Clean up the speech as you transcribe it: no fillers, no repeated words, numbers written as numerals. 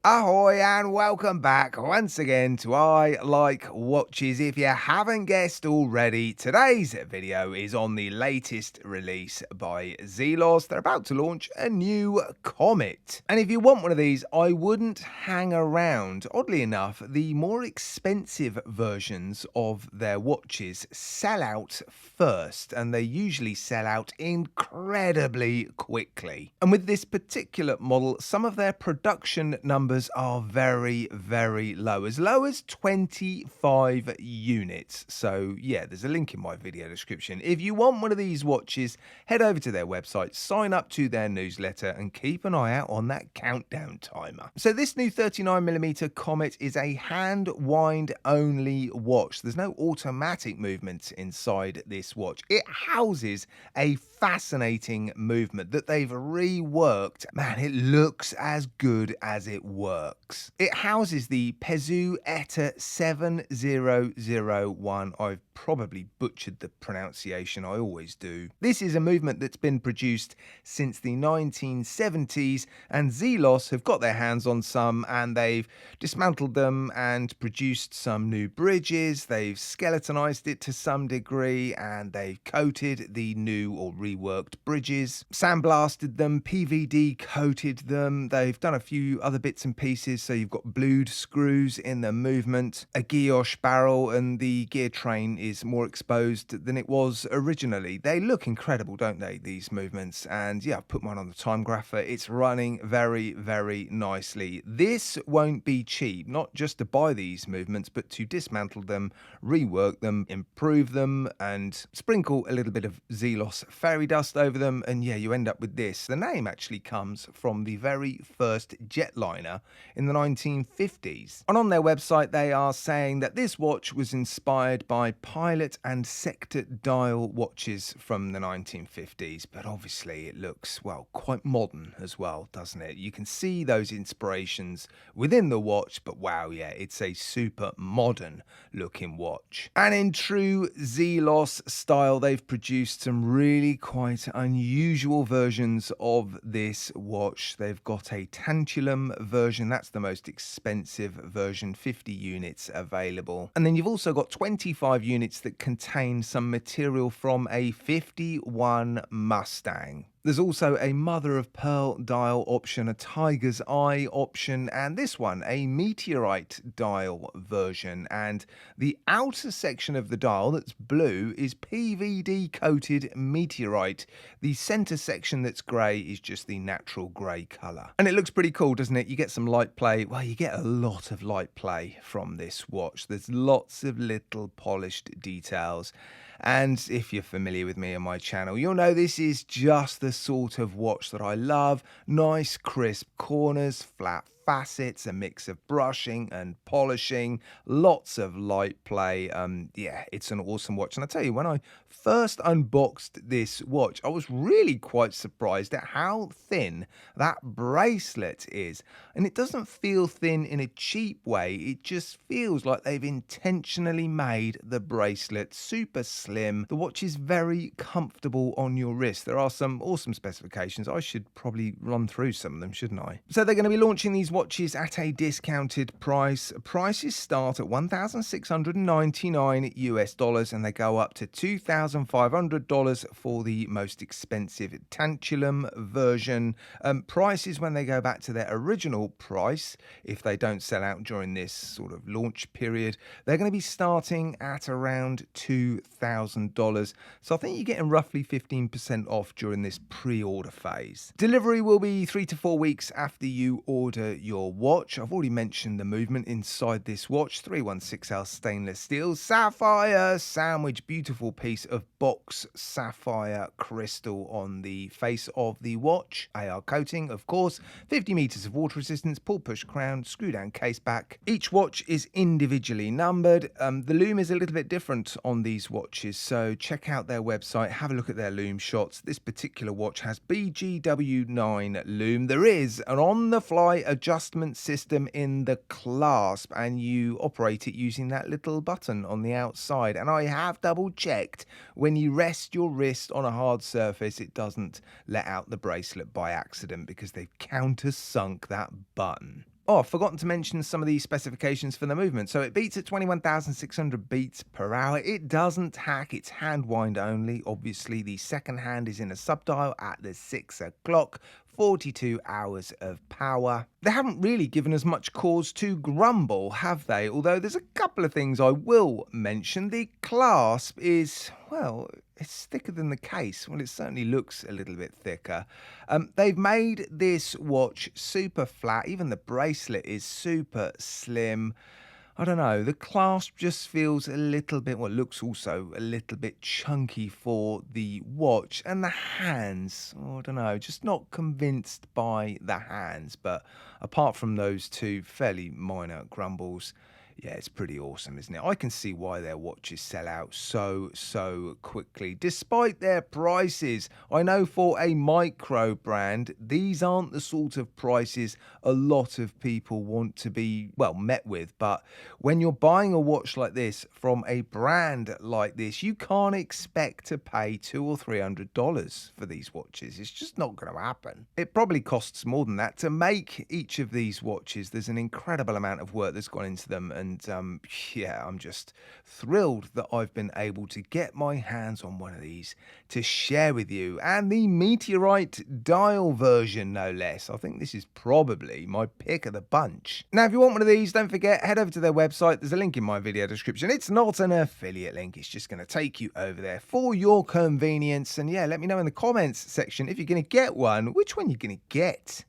Ahoy and welcome back once again to I Like Watches. If you haven't guessed already, today's video is on the latest release by Zelos. They're about to launch a new Comet. And if you want one of these, I wouldn't hang around. Oddly enough, the more expensive versions of their watches sell out first, and they usually sell out incredibly quickly. And with this particular model, some of their production numbers are very, very low as 25 units. So yeah, there's a link in my video description. If you want one of these watches, head over to their website, sign up to their newsletter, and keep an eye out on that countdown timer. So this new 39mm Comet is a hand wind only watch. There's no automatic movement inside this watch. It houses a fascinating movement that they've reworked. Man, it looks as good as it works. It houses the Pezu ETA 7001. I've probably butchered the pronunciation, I always do. This is a movement that's been produced since the 1970s, and Zelos have got their hands on some, and they've dismantled them and produced some new bridges. They've skeletonized it to some degree, and they've coated the new or reworked bridges, sandblasted them, PVD coated them. They've done a few other bits and pieces, so you've got blued screws in the movement, a guilloche barrel, and the gear train is more exposed than it was originally. They look incredible, don't they, these movements? And yeah, I've put mine on the time grapher. It's running very, very nicely. This won't be cheap, not just to buy these movements, but to dismantle them, rework them, improve them, and sprinkle a little bit of Zelos fairy dust over them, and yeah, you end up with this. The name actually comes from the very first jetliner in the 1950s. And on their website, they are saying that this watch was inspired by pilot and sector dial watches from the 1950s, but obviously it looks, well, quite modern as well, doesn't it? You can see those inspirations within the watch, but wow, yeah, it's a super modern looking watch. And in true Zelos style, they've produced some really quite unusual versions of this watch. They've got a tantalum version, that's the most expensive version, 50 units available. And then you've also got 25 units that contain some material from a 51 Mustang. There's also a mother of pearl dial option, a tiger's eye option, and this one, a meteorite dial version. And the outer section of the dial that's blue is PVD coated meteorite. The center section that's grey is just the natural grey colour. And it looks pretty cool, doesn't it? You get some light play. Well, you get a lot of light play from this watch. There's lots of little polished details. And if you're familiar with me and my channel, you'll know this is just the sort of watch that I love. Nice, crisp corners, flat facets, a mix of brushing and polishing, lots of light play. Yeah, it's an awesome watch. And I tell you, when I first unboxed this watch, I was really quite surprised at how thin that bracelet is. And it doesn't feel thin in a cheap way. It just feels like they've intentionally made the bracelet super slim. The watch is very comfortable on your wrist. There are some awesome specifications. I should probably run through some of them, shouldn't I? So they're going to be launching these watches at a discounted price. Prices start at $1,699 US dollars, and they go up to $2,500 for the most expensive tantalum version. Prices, when they go back to their original price, if they don't sell out during this sort of launch period, they're going to be starting at around $2,000. So I think you're getting roughly 15% off during this pre-order phase. Delivery will be 3 to 4 weeks after you order your watch. I've already mentioned the movement inside this watch. 316L stainless steel, sapphire sandwich, beautiful piece of box sapphire crystal on the face of the watch. AR coating, of course, 50 meters of water resistance, pull push crown, screw down case back. Each watch is individually numbered. The loom is a little bit different on these watches, so check out their website, have a look at their loom shots. This particular watch has BGW9 loom. There is an on-the-fly adjustment system in the clasp, and you operate it using that little button on the outside. And I have double checked, when you rest your wrist on a hard surface, it doesn't let out the bracelet by accident because they've countersunk that button. Oh, I've forgotten to mention some of the specifications for the movement. So it beats at 21,600 beats per hour. It doesn't hack, it's hand wind only. Obviously, the second hand is in a subdial at the 6 o'clock. 42 hours of power. They haven't really given us much cause to grumble, have they? Although there's a couple of things I will mention. The clasp is, well, it's thicker than the case. Well, it certainly looks a little bit thicker. They've made this watch super flat. Even the bracelet is super slim. I don't know, the clasp just feels a little bit, well, it looks also a little bit chunky for the watch. And the hands, oh, I don't know, just not convinced by the hands. But apart from those two fairly minor grumbles, yeah, it's pretty awesome, isn't it? I can see why their watches sell out so quickly, despite their prices. I know for a micro brand, these aren't the sort of prices a lot of people want to be, well, met with. But when you're buying a watch like this from a brand like this, you can't expect to pay $200 or $300 for these watches. It's just not going to happen. It probably costs more than that to make each of these watches. There's an incredible amount of work that's gone into them, and yeah, I'm just thrilled that I've been able to get my hands on one of these to share with you, and the Meteorite dial version, no less. I think this is probably my pick of the bunch. Now, if you want one of these, don't forget, head over to their website. There's a link in my video description. It's not an affiliate link. It's just going to take you over there for your convenience. And yeah, let me know in the comments section if you're going to get one, which one you're going to get.